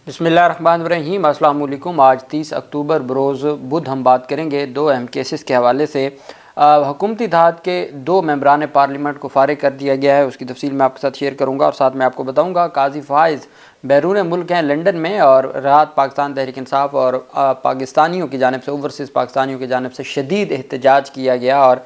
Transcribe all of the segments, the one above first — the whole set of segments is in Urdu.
بسم اللہ الرحمن الرحیم۔ السلام علیکم۔ آج 30 اکتوبر بروز بدھ ہم بات کریں گے دو اہم کیسز کے حوالے سے۔ حکومتی اتحاد کے دو ممبران پارلیمنٹ کو فارغ کر دیا گیا ہے، اس کی تفصیل میں آپ کے ساتھ شیئر کروں گا، اور ساتھ میں آپ کو بتاؤں گا قاضی فائز بیرون ملک ہیں لنڈن میں، اور رات پاکستان تحریک انصاف اور پاکستانیوں کی جانب سے اوورسیز پاکستانیوں کی جانب سے شدید احتجاج کیا گیا، اور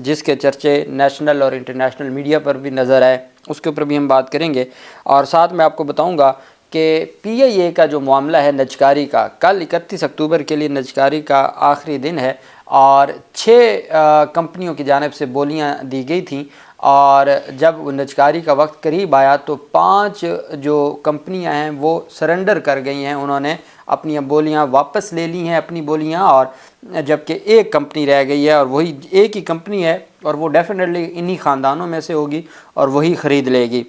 جس کے چرچے نیشنل اور انٹرنیشنل میڈیا پر بھی نظر آئے، اس کے اوپر بھی ہم بات کریں گے۔ اور ساتھ میں آپ کو بتاؤں گا کہ پی آئی اے کا جو معاملہ ہے نجکاری کا، کل 31 اکتوبر کے لیے نجکاری کا آخری دن ہے، اور 6 کمپنیوں کی جانب سے بولیاں دی گئی تھیں، اور جب نجکاری کا وقت قریب آیا تو 5 جو کمپنیاں ہیں وہ سرنڈر کر گئی ہیں، انہوں نے اپنی بولیاں واپس لے لی ہیں اپنی بولیاں، اور جبکہ ایک کمپنی رہ گئی ہے، اور وہی ایک ہی کمپنی ہے، اور وہ ڈیفینیٹلی انہی خاندانوں میں سے ہوگی اور وہی خرید لے گی۔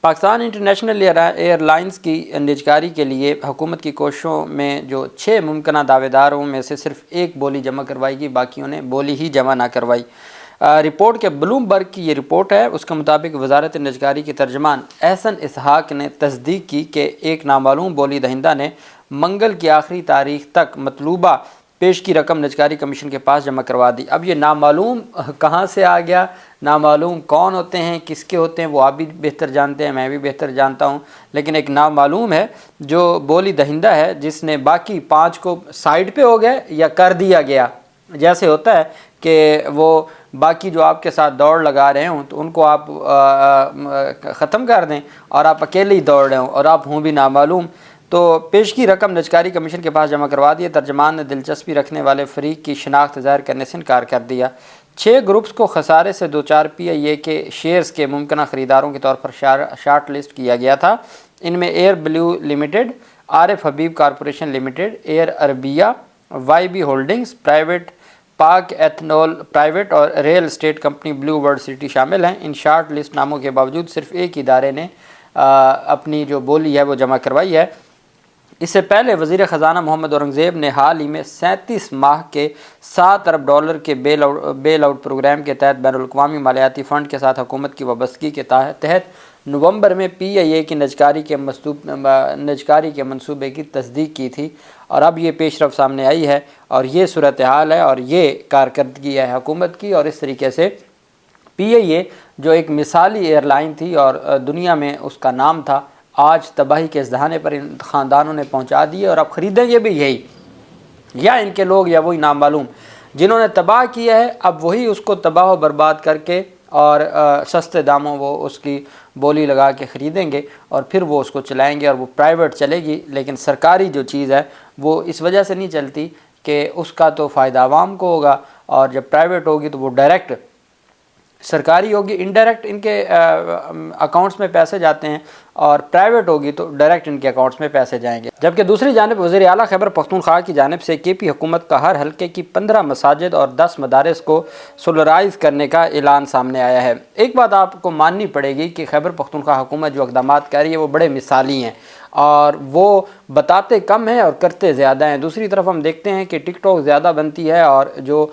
پاکستان انٹرنیشنل ایئر لائنز کی نجکاری کے لیے حکومت کی کوششوں میں جو 6 ممکنہ دعوے داروں میں سے صرف ایک بولی جمع کروائی گئی، باقیوں نے بولی ہی جمع نہ کروائی۔ رپورٹ کے بلومبرگ کی یہ رپورٹ ہے، اس کے مطابق وزارت نجکاری کے ترجمان احسن اسحاق نے تصدیق کی کہ ایک نامعلوم بولی دہندہ نے منگل کی آخری تاریخ تک مطلوبہ پیش کی رقم نجکاری کمیشن کے پاس جمع کروا دی۔ اب یہ نامعلوم کہاں سے آ گیا، نامعلوم کون ہوتے ہیں، کس کے ہوتے ہیں، وہ آپ بھی بہتر جانتے ہیں، میں بھی بہتر جانتا ہوں، لیکن ایک نامعلوم ہے جو بولی دہندہ ہے، جس نے باقی 5 کو سائیڈ پہ ہو گئے یا کر دیا گیا۔ جیسے ہوتا ہے کہ وہ باقی جو آپ کے ساتھ دوڑ لگا رہے ہوں تو ان کو آپ ختم کر دیں، اور آپ اکیلے ہی دوڑ رہے ہوں اور آپ ہوں بھی نامعلوم۔ تو پیش کی رقم نجکاری کمیشن کے پاس جمع کروا دی۔ ترجمان نے دلچسپی رکھنے والے فریق کی شناخت ظاہر کرنے سے انکار کر دیا۔ 6 گروپس کو خسارے سے دوچار پی آئی اے کے شیئرز کے ممکنہ خریداروں کے طور پر شارٹ لسٹ کیا گیا تھا۔ ان میں Air Blue Limited, Arif Habib Corporation Limited, Air Arabia, Y B Holdings Private, Pak Ethanol Private اور real estate company Blue Bird City شامل ہیں۔ ان شارٹ لسٹ ناموں کے باوجود صرف ایک ادارے نے اپنی جو بولی ہے وہ جمع کروائی ہے۔ اس سے پہلے وزیر خزانہ محمد اورنگزیب نے حال ہی میں 37 ماہ کے $7 ارب کے بیل آؤٹ پروگرام کے تحت بین الاقوامی مالیاتی فنڈ کے ساتھ حکومت کی وابستگی کے تحت نومبر میں پی آئی اے کی نجکاری کے منصوبے کی تصدیق کی تھی، اور اب یہ پیش رفت سامنے آئی ہے، اور یہ صورتحال ہے، اور یہ کارکردگی ہے حکومت کی۔ اور اس طریقے سے پی آئی اے جو ایک مثالی ایئر لائن تھی اور دنیا میں اس کا نام تھا، آج تباہی کے ازدہانے پر ان خاندانوں نے پہنچا دیے، اور اب خریدیں گے بھی یہی، یا ان کے لوگ یا وہی نامعلوم جنہوں نے تباہ کیا ہے، اب وہی اس کو تباہ و برباد کر کے اور سستے داموں وہ اس کی بولی لگا کے خریدیں گے، اور پھر وہ اس کو چلائیں گے، اور وہ پرائیویٹ چلے گی۔ لیکن سرکاری جو چیز ہے وہ اس وجہ سے نہیں چلتی کہ اس کا تو فائدہ عوام کو ہوگا، اور جب پرائیویٹ ہوگی تو وہ ڈائریکٹ سرکاری ہوگی، انڈائریکٹ ان کے اکاؤنٹس میں پیسے جاتے ہیں، اور پرائیویٹ ہوگی تو ڈائریکٹ ان کے اکاؤنٹس میں پیسے جائیں گے۔ جبکہ دوسری جانب وزیر اعلیٰ خیبر پختونخوا کی جانب سے کے پی حکومت کا ہر حلقے کی 15 مساجد اور 10 مدارس کو سولرائز کرنے کا اعلان سامنے آیا ہے۔ ایک بات آپ کو ماننی پڑے گی کہ خیبر پختونخوا حکومت جو اقدامات کر رہی ہے وہ بڑے مثالی ہیں، اور وہ بتاتے کم ہیں اور کرتے زیادہ ہیں۔ دوسری طرف ہم دیکھتے ہیں کہ ٹک ٹاک زیادہ بنتی ہے، اور جو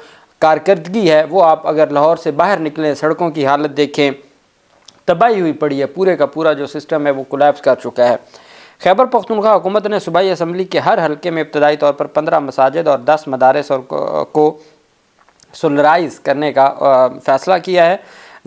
کارکردگی ہے وہ آپ اگر لاہور سے باہر نکلیں، سڑکوں کی حالت دیکھیں، تباہی ہوئی پڑی ہے، پورے کا پورا جو سسٹم ہے وہ کولیپس کر چکا ہے۔ خیبر پختونخوا حکومت نے صوبائی اسمبلی کے ہر حلقے میں ابتدائی طور پر 15 مساجد اور 10 مدارس کو سولرائز کرنے کا فیصلہ کیا ہے۔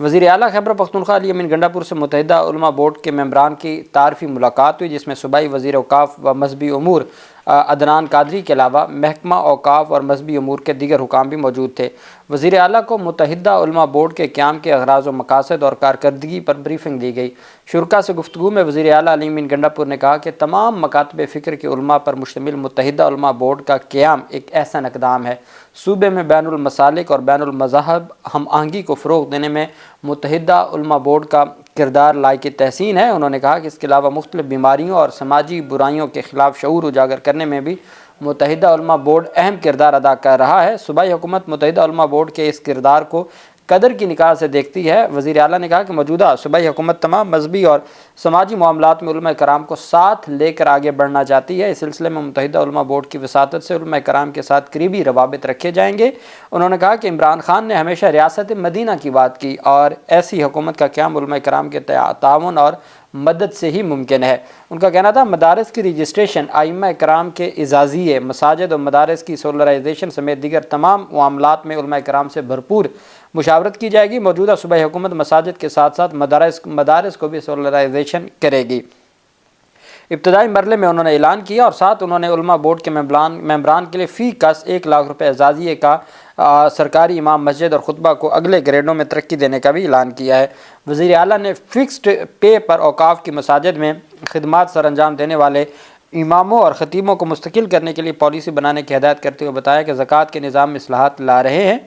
وزیر اعلیٰ خیبر پختونخوا علی امین گنڈا پور سے متحدہ علماء بورڈ کے ممبران کی تعارفی ملاقات ہوئی، جس میں صوبائی وزیر اوقاف و مذہبی امور عدنان قادری کے علاوہ محکمہ اوقاف اور مذہبی امور کے دیگر حکام بھی موجود تھے۔ وزیر اعلیٰ کو متحدہ علماء بورڈ کے قیام کے اغراض و مقاصد اور کارکردگی پر بریفنگ دی گئی۔ شرکاء سے گفتگو میں وزیر اعلیٰ علی امین گنڈا پور نے کہا کہ تمام مکاتب فکر کے علماء پر مشتمل متحدہ علماء بورڈ کا قیام ایک احسن اقدام ہے۔ صوبے میں بین المسالک اور بین المذاہب ہم آہنگی کو فروغ دینے میں متحدہ علماء بورڈ کا کردار لائق تحسین ہے۔ انہوں نے کہا کہ اس کے علاوہ مختلف بیماریوں اور سماجی برائیوں کے خلاف شعور اجاگر کرنے میں بھی متحدہ علماء بورڈ اہم کردار ادا کر رہا ہے۔ صوبائی حکومت متحدہ علماء بورڈ کے اس کردار کو قدر کی نگاہ سے دیکھتی ہے۔ وزیر اعلیٰ نے کہا کہ موجودہ صوبائی حکومت تمام مذہبی اور سماجی معاملات میں علماء کرام کو ساتھ لے کر آگے بڑھنا چاہتی ہے۔ اس سلسلے میں متحدہ علماء بورڈ کی وساطت سے علماء کرام کے ساتھ قریبی روابط رکھے جائیں گے۔ انہوں نے کہا کہ عمران خان نے ہمیشہ ریاست مدینہ کی بات کی، اور ایسی حکومت کا قیام علماء کرام کے تعاون اور مدد سے ہی ممکن ہے۔ ان کا کہنا تھا مدارس کی رجسٹریشن، ائمہ کرام کے اعزازیے، مساجد اور مدارس کی سولرائزیشن سمیت دیگر تمام معاملات میں علماء کرام سے بھرپور مشاورت کی جائے گی۔ موجودہ صوبائی حکومت مساجد کے ساتھ ساتھ مدارس کو بھی سولرائزیشن کرے گی۔ ابتدائی مرحلے میں انہوں نے اعلان کیا اور ساتھ انہوں نے علماء بورڈ کے ممبران کے لیے فی کس 1 لاکھ روپے اعزازیے کا سرکاری امام مسجد اور خطبہ کو اگلے گریڈوں میں ترقی دینے کا بھی اعلان کیا ہے۔ وزیر اعلیٰ نے فکسڈ پے پر اوقاف کی مساجد میں خدمات سر انجام دینے والے اماموں اور خطیبوں کو مستقل کرنے کے لیے پالیسی بنانے کی ہدایت کرتے ہوئے بتایا کہ زکوٰۃ کے نظام میں اصلاحات لا رہے ہیں۔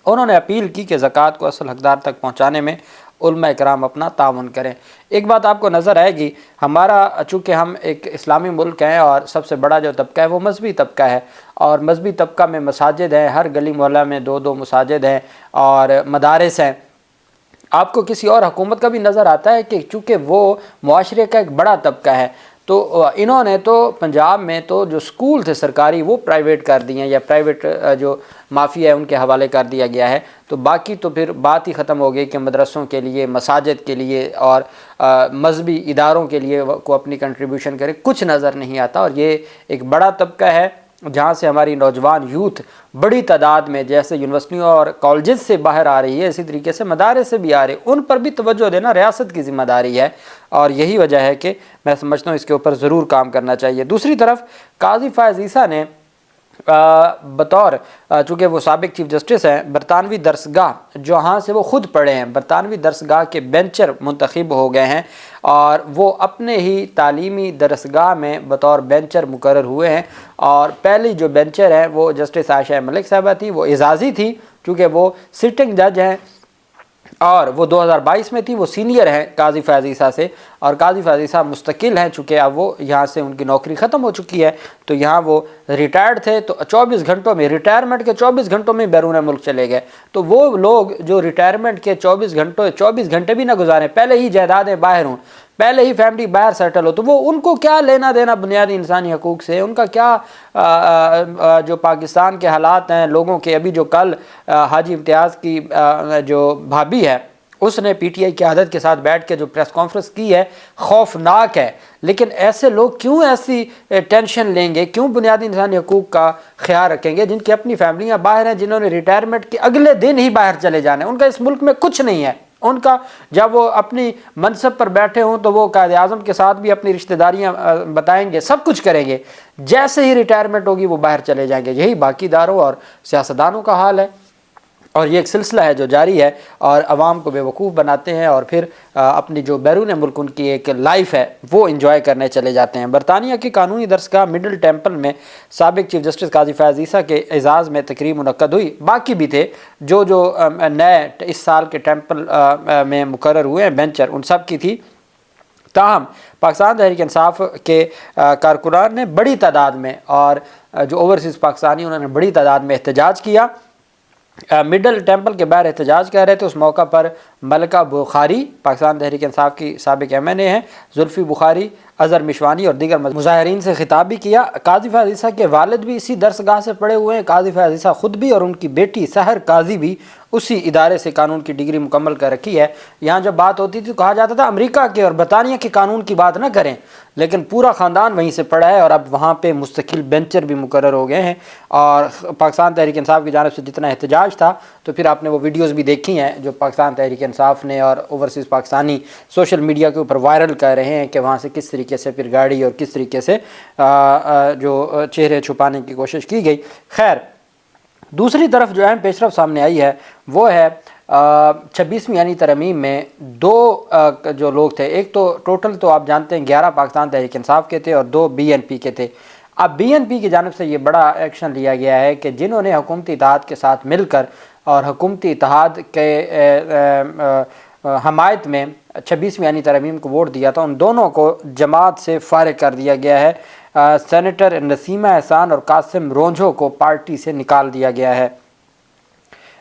انہوں نے اپیل کی کہ زکوٰۃ کو اصل حقدار تک پہنچانے میں علماء کرام اپنا تعاون کریں۔ ایک بات آپ کو نظر آئے گی، ہمارا چونکہ ہم ایک اسلامی ملک ہیں اور سب سے بڑا جو طبقہ ہے وہ مذہبی طبقہ ہے، اور مذہبی طبقہ میں مساجد ہیں، ہر گلی محلہ میں 2 مساجد ہیں اور مدارس ہیں۔ آپ کو کسی اور حکومت کا بھی نظر آتا ہے کہ چونکہ وہ معاشرے کا ایک بڑا طبقہ ہے تو انہوں نے تو پنجاب میں تو جو سکول تھے سرکاری وہ پرائیویٹ کر دیے ہیں، یا پرائیویٹ جو مافیا ہے ان کے حوالے کر دیا گیا ہے، تو باقی تو پھر بات ہی ختم ہو گئی کہ مدرسوں کے لیے، مساجد کے لیے اور مذہبی اداروں کے لیے کو اپنی کنٹریبیوشن کرے، کچھ نظر نہیں آتا۔ اور یہ ایک بڑا طبقہ ہے جہاں سے ہماری نوجوان یوتھ بڑی تعداد میں جیسے یونیورسٹیوں اور کالجز سے باہر آ رہی ہے، اسی طریقے سے مدارس سے بھی آ رہے ہیں، ان پر بھی توجہ دینا ریاست کی ذمہ داری ہے، اور یہی وجہ ہے کہ میں سمجھتا ہوں اس کے اوپر ضرور کام کرنا چاہیے۔ دوسری طرف قاضی فائز عیسیٰ نے بطور چونکہ وہ سابق چیف جسٹس ہیں، برطانوی درسگاہ جہاں سے وہ خود پڑھے ہیں، برطانوی درسگاہ کے بینچر منتخب ہو گئے ہیں اور وہ اپنے ہی تعلیمی درسگاہ میں بطور بینچر مقرر ہوئے ہیں، اور پہلی جو بینچر ہیں وہ جسٹس عائشہ ملک صاحبہ تھی، وہ اعزازی تھی چونکہ وہ سٹنگ جج ہیں اور وہ 2022 میں تھی، وہ سینئر ہیں قاضی فائز عیسیٰ سے، اور قاضی فائز عیسیٰ مستقل ہیں چونکہ اب وہ یہاں سے ان کی نوکری ختم ہو چکی ہے، تو یہاں وہ ریٹائرڈ تھے، تو 24 گھنٹوں میں ریٹائرمنٹ کے 24 گھنٹوں میں بیرون ملک چلے گئے۔ تو وہ لوگ جو ریٹائرمنٹ کے 24 گھنٹے بھی نہ گزاریں، پہلے ہی جائیدادیں باہر ہوں، پہلے ہی فیملی باہر سیٹل ہو، تو وہ ان کو کیا لینا دینا بنیادی انسانی حقوق سے؟ ان کا کیا جو پاکستان کے حالات ہیں لوگوں کے، ابھی جو کل حاجی امتیاز کی جو بھابھی ہے اس نے پی ٹی آئی کی قیادت کے ساتھ بیٹھ کے جو پریس کانفرنس کی ہے، خوفناک ہے۔ لیکن ایسے لوگ کیوں ایسی ٹینشن لیں گے، کیوں بنیادی انسانی حقوق کا خیال رکھیں گے، جن کی اپنی فیملیاں باہر ہیں، جنہوں نے ریٹائرمنٹ کے اگلے دن ہی باہر چلے جانے، ان کا اس ملک میں کچھ نہیں ہے۔ ان کا جب وہ اپنی منصب پر بیٹھے ہوں تو وہ قائد اعظم کے ساتھ بھی اپنی رشتہ داریاں بتائیں گے، سب کچھ کریں گے، جیسے ہی ریٹائرمنٹ ہوگی وہ باہر چلے جائیں گے۔ یہی باقی اداروں اور سیاستدانوں کا حال ہے، اور یہ ایک سلسلہ ہے جو جاری ہے، اور عوام کو بے وقوف بناتے ہیں اور پھر اپنی جو بیرون ملک ان کی ایک لائف ہے وہ انجوائے کرنے چلے جاتے ہیں۔ برطانیہ کی قانونی درسگاہ مڈل ٹیمپل میں سابق چیف جسٹس قاضی فائز عیسیٰ کے اعزاز میں تقریب منعقد ہوئی۔ باقی بھی تھے جو نئے اس سال کے ٹیمپل میں مقرر ہوئے ہیں بینچر، ان سب کی تھی۔ تاہم پاکستان تحریک انصاف کے کارکنان نے بڑی تعداد میں، اور جو اوورسیز پاکستانی انہوں نے بڑی تعداد میں احتجاج کیا، مڈل ٹیمپل کے باہر احتجاج کر رہے تھے۔ اس موقع پر ملکہ بخاری پاکستان تحریک انصاف کی سابق ایم این اے ہیں، زلفی بخاری، اظہر مشوانی اور دیگر مظاہرین سے خطاب بھی کیا۔ قاضی فائز عیسیٰ کے والد بھی اسی درسگاہ سے پڑھے ہوئے ہیں، قاضی فائز عیسیٰ خود بھی، اور ان کی بیٹی سحر قاضی بھی اسی ادارے سے قانون کی ڈگری مکمل کر رکھی ہے۔ یہاں جب بات ہوتی تھی تو کہا جاتا تھا امریکہ کے اور برطانیہ کے قانون کی بات نہ کریں، لیکن پورا خاندان وہیں سے پڑھا ہے، اور اب وہاں پہ مستقل بینچر بھی مقرر ہو گئے ہیں۔ اور پاکستان تحریک انصاف کی جانب سے جتنا احتجاج تھا، تو پھر آپ نے وہ ویڈیوز بھی دیکھی ہیں جو پاکستان تحریک انصاف نے اور اوورسیز پاکستانی سوشل میڈیا کے اوپر وائرل کر رہے ہیں کہ وہاں سے کس طریقے سے پھر گاڑی اور کس طریقے سے جو چہرے چھپانے کی کوشش کی گئی۔ خیر، دوسری طرف جو اہم پیش رفت سامنے آئی ہے وہ ہے 26ویں یعنی ترمیم میں دو جو لوگ تھے، ایک تو ٹوٹل تو آپ جانتے ہیں 11 پاکستان تحریک انصاف کے تھے اور 2 بی این پی کے تھے۔ اب بی این پی کی جانب سے یہ بڑا ایکشن لیا گیا ہے کہ جنہوں نے حکومتی اتحاد کے ساتھ مل کر اور حکومتی اتحاد کے حمایت میں 26ویں یعنی ترمیم کو ووٹ دیا تھا، ان دونوں کو جماعت سے فارغ کر دیا گیا ہے۔ سینیٹر نسیمہ احسان اور قاسم رونجھو کو پارٹی سے نکال دیا گیا ہے۔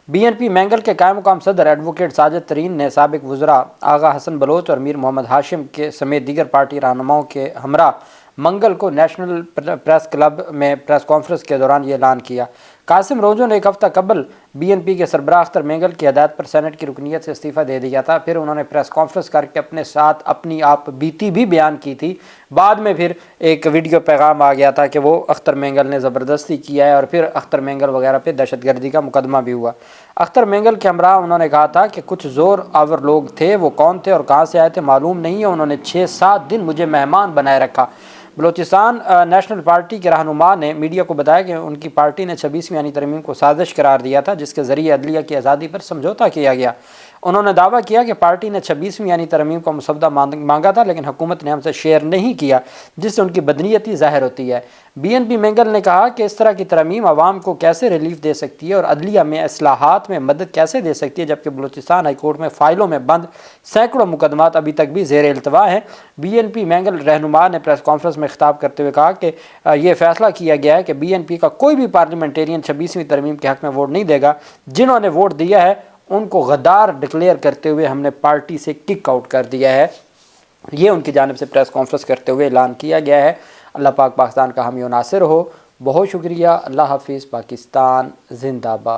بی این پی مینگل کے قائم مقام صدر ایڈوکیٹ ساجد ترین نے سابق وزراء آغا حسن بلوچ اور میر محمد ہاشم کے سمیت دیگر پارٹی رہنماؤں کے ہمراہ منگل کو نیشنل پریس کلب میں پریس کانفرنس کے دوران یہ اعلان کیا۔ قاسم روزو نے ایک ہفتہ قبل بی این پی کے سربراہ اختر مینگل کی ہدایت پر سینٹ کی رکنیت سے استعفیٰ دے دیا تھا۔ پھر انہوں نے پریس کانفرنس کر کے اپنے ساتھ اپنی آپ بیتی بھی بیان کی تھی۔ بعد میں پھر ایک ویڈیو پیغام آ گیا تھا کہ وہ اختر مینگل نے زبردستی کیا ہے، اور پھر اختر مینگل وغیرہ پہ دہشت گردی کا مقدمہ بھی ہوا۔ اختر مینگل کے ہمراہ انہوں نے کہا تھا کہ کچھ زور آور لوگ تھے، وہ کون تھے اور کہاں سے آئے تھے معلوم نہیں ہے، انہوں نے 6-7 دن مجھے مہمان بنائے رکھا۔ بلوچستان نیشنل پارٹی کے رہنما نے میڈیا کو بتایا کہ ان کی پارٹی نے 26ویں آئینی ترمیم کو سازش قرار دیا تھا، جس کے ذریعے عدلیہ کی آزادی پر سمجھوتا کیا گیا۔ انہوں نے دعویٰ کیا کہ پارٹی نے 26ویں آئینی ترمیم کا مسودہ مانگا تھا، لیکن حکومت نے ہم سے شیئر نہیں کیا، جس سے ان کی بدنیتی ظاہر ہوتی ہے۔ بی این پی مینگل نے کہا کہ اس طرح کی ترمیم عوام کو کیسے ریلیف دے سکتی ہے اور عدلیہ میں اصلاحات میں مدد کیسے دے سکتی ہے، جبکہ بلوچستان ہائی کورٹ میں فائلوں میں بند سینکڑوں مقدمات ابھی تک بھی زیر التوا ہیں۔ بی این پی مینگل رہنما نے پریس کانفرنس میں خطاب کرتے ہوئے کہا کہ یہ فیصلہ کیا گیا ہے کہ بی این پی کا کوئی بھی پارلیمنٹیرین 26ویں ترمیم کے حق میں ووٹ نہیں دے گا۔ جنہوں نے ووٹ دیا ہے ان کو غدار ڈکلیئر کرتے ہوئے ہم نے پارٹی سے کک آؤٹ کر دیا ہے۔ یہ ان کی جانب سے پریس کانفرنس کرتے ہوئے اعلان کیا گیا ہے۔ اللہ پاک پاکستان کا حامی و ناصر ہو۔ بہت شکریہ۔ اللہ حافظ۔ پاکستان زندہ باد۔